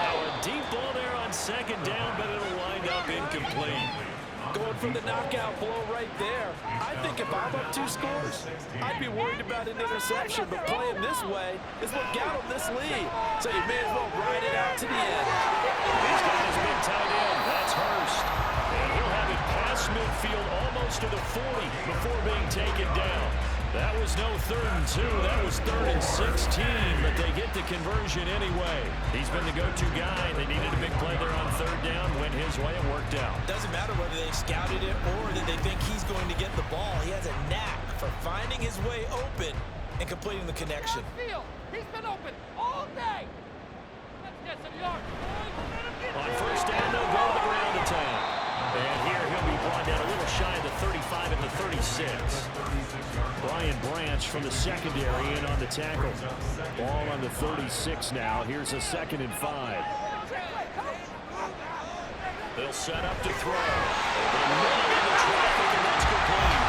Now a deep ball there on second down, but it'll wind up incomplete. Going for the knockout blow right there. I think if I'm up 2 scores, I'd be worried about an interception, but playing this way is what got him this lead. So you may as well ride it out to the end. He's got his big tight end. That's Hurst. And he'll have it past midfield almost to the 40 before being taken down. That was no 3rd and 2. That was 3rd and 16, but they get the conversion anyway. He's been the go-to guy. They needed a big play there on 3rd down. Went his way. It worked out. Doesn't matter whether they scouted it or that they think he's going to get the ball. He has a knack for finding his way open and completing the connection. He's been open all day. Let's get some yards. On 1st down, they'll go to the ground attack. And here he'll be brought down a little shy of the 35 and the 36. Brian Branch from the secondary in on the tackle. Ball on the 36 now. Here's a 2nd and 5. They'll set up to throw. They're running into traffic, and that's complete.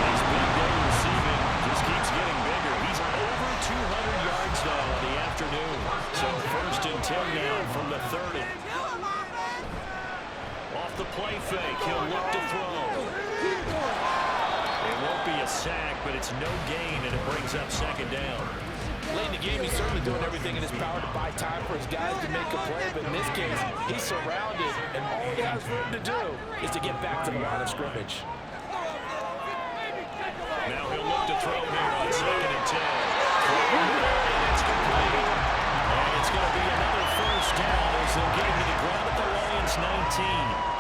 Nice big day receiving. Just keeps getting bigger. He's over 200 yards now in the afternoon. So 1st and 10 now from the 30. Off the play fake, he'll look to throw. It won't be a sack, but it's no gain, and it brings up 2nd down. Late in the game, he's certainly doing everything in his power to buy time for his guys to make a play, but in this case, he's surrounded, and all he has room to do is to get back to the line of scrimmage. Now he'll look to throw here on 2nd and 10. It's complete. And it's going to be another 1st down as they'll get him to the ground at the Lions 19.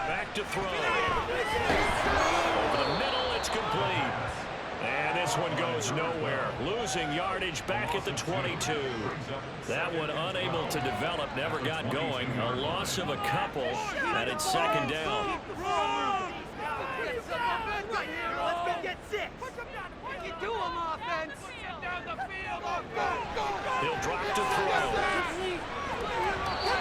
Back to throw. Over the middle, it's complete. And this one goes nowhere. Losing yardage back at the 22. That one unable to develop, never got going. A loss of a couple, and it's 2nd down. Let's go get 6. What you do on offense? Down the field. He'll drop to throw.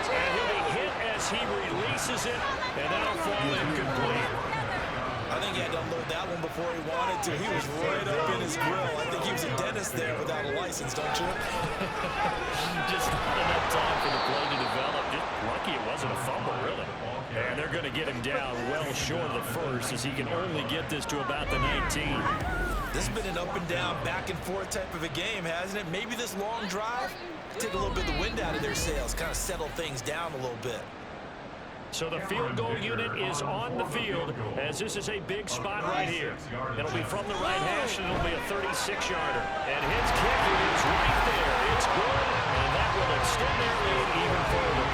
And he'll be hit as he releases it, and that'll fall incomplete. I think he had to unload that one before he wanted to. He was right up in his grill. I think he was a dentist there without a license, don't you? Just not enough time for the play to develop. Just lucky it wasn't a fumble, really. And they're going to get him down well short of the 1st, as he can only get this to about the 19. This has been an up and down, back and forth type of a game, hasn't it? Maybe this long drive take a little bit of the wind out of their sails, kind of settle things down a little bit. So the field goal unit is on the field as this is a big spot right here. It'll be from the right hash, and it'll be a 36-yarder. And his kick is right there. It's good, and that will extend their lead even further.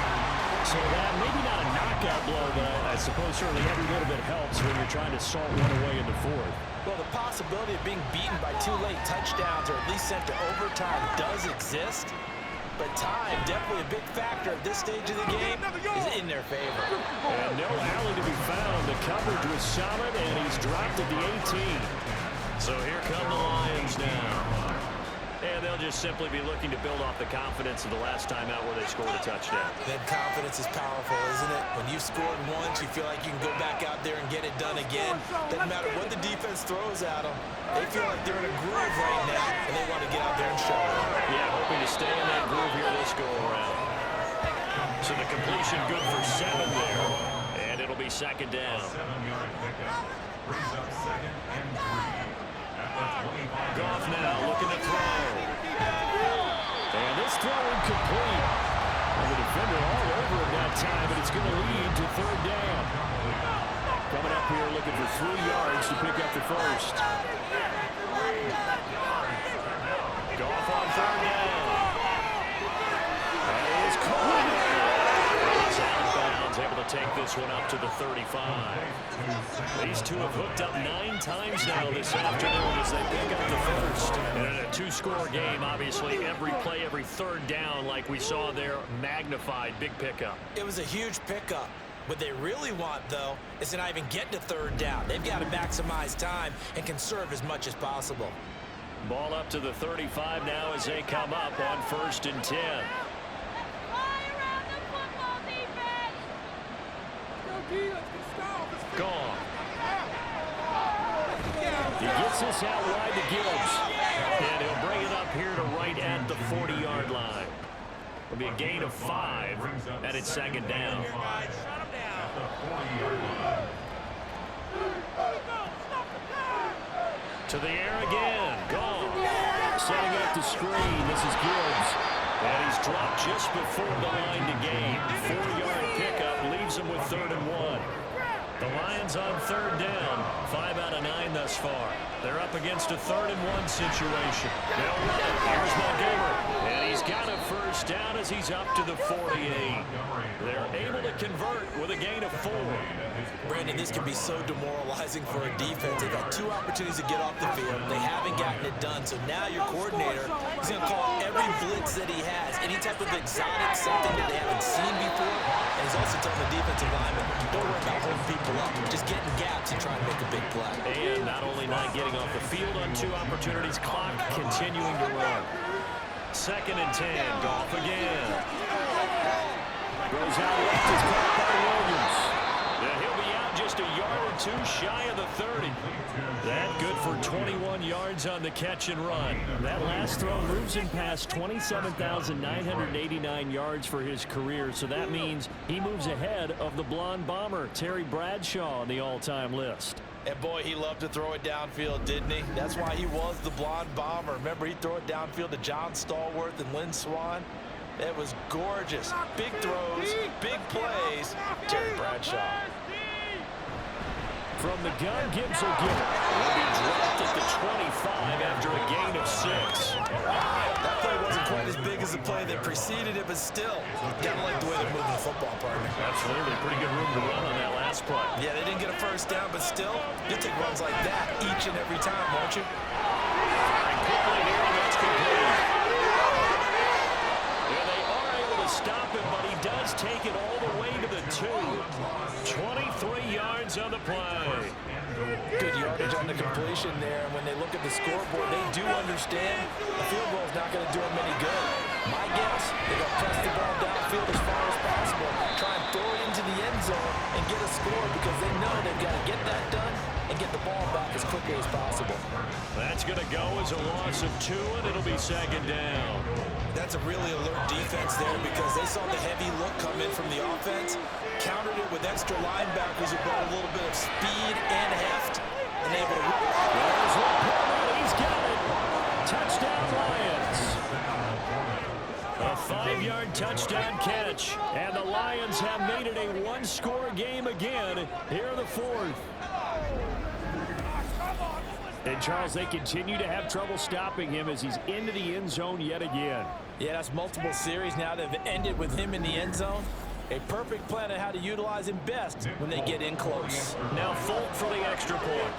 So that maybe not a knockout blow, but I suppose certainly every little bit helps when you're trying to salt one away in the fourth. Well, the possibility of being beaten by 2 late touchdowns or at least sent to overtime does exist. But time, definitely a big factor at this stage of the game, is in their favor. And no alley to be found. The coverage was solid, and he's dropped at the 18. So here come the Lions now. And they'll just simply be looking to build off the confidence of the last time out where they scored a touchdown. Then confidence is powerful, isn't it? When you've scored once, you feel like you can go back out there and get it done again. Doesn't matter what the defense throws at them. They feel like they're in a groove right now, and they want to get out there and show it. Yeah, hoping to stay in that groove here this go-around. So the completion good for 7 there. And it'll be second down. 7-yard pickup brings up 2nd and 3. Goff now looking to throw. And this throw incomplete. And the defender all over it that time, but it's going to lead to 3rd down. Coming up here looking for 3 yards to pick up the first. Goff on 3rd down. That is caught. He's out of bounds, able to take this one up to the 35. These two have hooked up 9 times now this afternoon as they pick up the first. And in a 2-score game, obviously, every play, every 3rd down, like we saw there, magnified, big pickup. It was a huge pickup. What they really want, though, is to not even get to 3rd down. They've got to maximize time and conserve as much as possible. Ball up to the 35 now as they come up on 1st and 10. Gone. He gets this out wide to Gibbs. And he'll bring it up here to right at the 40-yard line. It'll be a gain of 5, and it's 2nd down. To the air again. Gone. Setting up the screen. This is Gibbs. And he's dropped just before the line to gain. 4-yard pickup leaves him with 3rd and 1. The Lions on 3rd down. 5 out of 9 thus far. They're up against a 3rd and 1 situation. They'll run it. Here's Montgomery. And he's got a first down as he's up to the 48. They're able to convert with a gain of 4. Brandon, this can be so demoralizing for a defense. They've had 2 opportunities to get off the field. They haven't gotten it done. So now your coordinator is going to call every blitz that he has, any type of exotic something that they haven't seen before. And he's also telling the defensive lineman, don't worry about holding people up. Just get in gaps and try and make a big play. And not only not getting off the field on 2 opportunities, clock continuing to run. 2nd and 10. Goff again. Goes out left. Is caught by Williams. And he'll be out just a yard or 2 shy of the 30. That good for 21 yards on the catch and run. That last throw moves him past 27,989 yards for his career, so that means he moves ahead of the blonde bomber, Terry Bradshaw, on the all-time list. And boy, he loved to throw it downfield, didn't he? That's why he was the blonde bomber. Remember, he'd throw it downfield to John Stallworth and Lynn Swann. It was gorgeous. Big throws, big plays. Terry Bradshaw. From the gun, Gibbs will get it. Will be dropped at the 25 after a gain of 6. That play wasn't quite as big as the play that preceded it, but still, gotta like the way they're moving the football, partner. Absolutely. Pretty good room to run on that last play. Yeah, they didn't get a first down, but still, you'll take runs like that each and every time, won't you? Firing quickly here, and that's complete. And they are able to stop him, but he does take it all the way to the 2. 23 yards on the play. Good yardage on the completion there. And when they look at the scoreboard, they do understand the field goal is not going to do them any good. My guess, they're going to press the ball downfield as far as possible, try and throw it into the end zone and get a score because they know they've got to get that done and get the ball back as quickly as possible. That's going to go as a loss of 2, and it'll be 2nd down. That's a really alert defense there because they saw the heavy look come in from the offense, countered it with extra linebackers who brought a little bit of speed and heft, and able to... He's got it. Touchdown, Lions. A 5-yard touchdown catch. And the Lions have made it a one-score game again here in the fourth. And, Charles, they continue to have trouble stopping him as he's into the end zone yet again. Yeah, that's multiple series now that have ended with him in the end zone. A perfect plan on how to utilize him best when they get in close. Now Folk for the extra point.